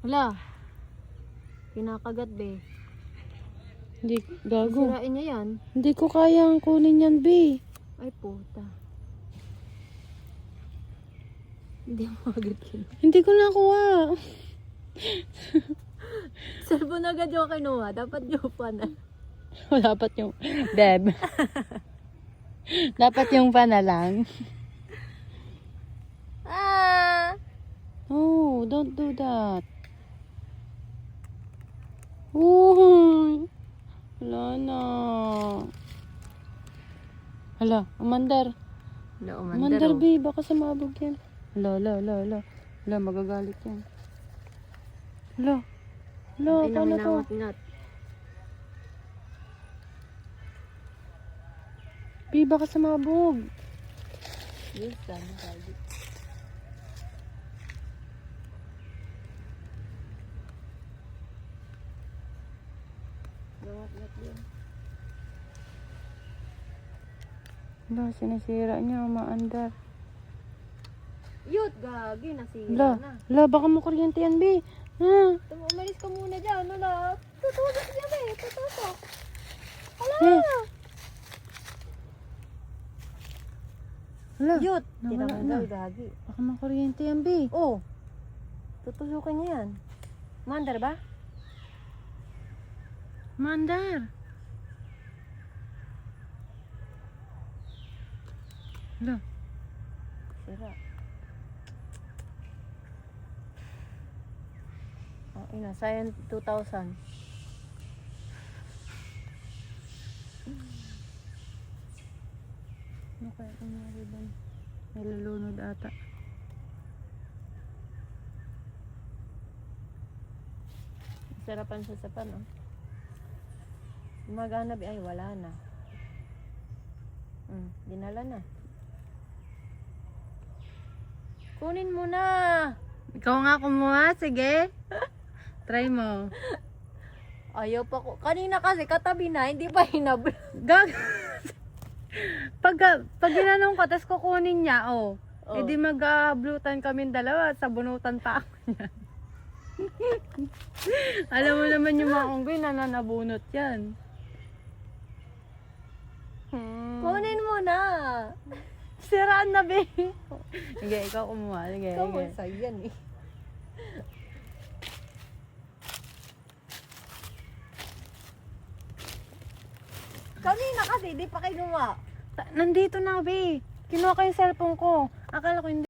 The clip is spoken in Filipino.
Hala. Pinakagat, be. Hindi, gago. Sirain niya yan. Hindi ko kayang kunin yan, B. Ay, puta. Hindi mo agad kinuha. Hindi ko nakuha. Cellphone agad yung kinuha. Dapat yung pa na. Dapat yung, Beb. Dapat yung pa na lang. Ah! Oh, don't do that. Uy. Wala na. Hala, umandar. Wala, Umandar, oh. B. Baka sumabog yan. Hala. Hala, magagalit yan. Hala. Hala, Ay, paano to? nanginangat-ngat. B, baka sumabog. Yes, dami tayo. Gangat-ngat yun. Hala, sinisira niya, umaandar. Yut, gagi, nasira Hala, na. hala, baka makuryente yan, B. Ha? Umalis ka muna dyan, wala. Tutusok niya, be. Tutusok. Hala! Hala, Yut, nawala tinanggal, na. gagi. Baka makuryente yan, B. Oh, tutusukin niya yan. Mandar ba? Mandar. Hala. Sira. Oh, ina, sayang 2,000. Ano kaya nangyari doon? May lalunod ata. Sarapan siya sa pan, oh. Maghanap, ay wala na. Dinala na. Kunin mo na. Ikaw nga kumuha, sige. Try mo. Ayaw pa ko. Kanina kasi katabi na, hindi pa hinabla. Gag. Pag ginanong ko, tapos kukunin niya, oh. Oh. Eh di mag-blutan kami dalawa, sabunutan pa ako niya. Alam mo naman yung mga unggoy, nananabunot yan. Kunin mo na. Siraan na, be. Sige, ikaw kumuha. Sige, Ikaw sige. sa yan eh. Kanina kasi, di pa kinuha. Nandito na, be. Kinuha ko yung cellphone ko. Akala ko hindi.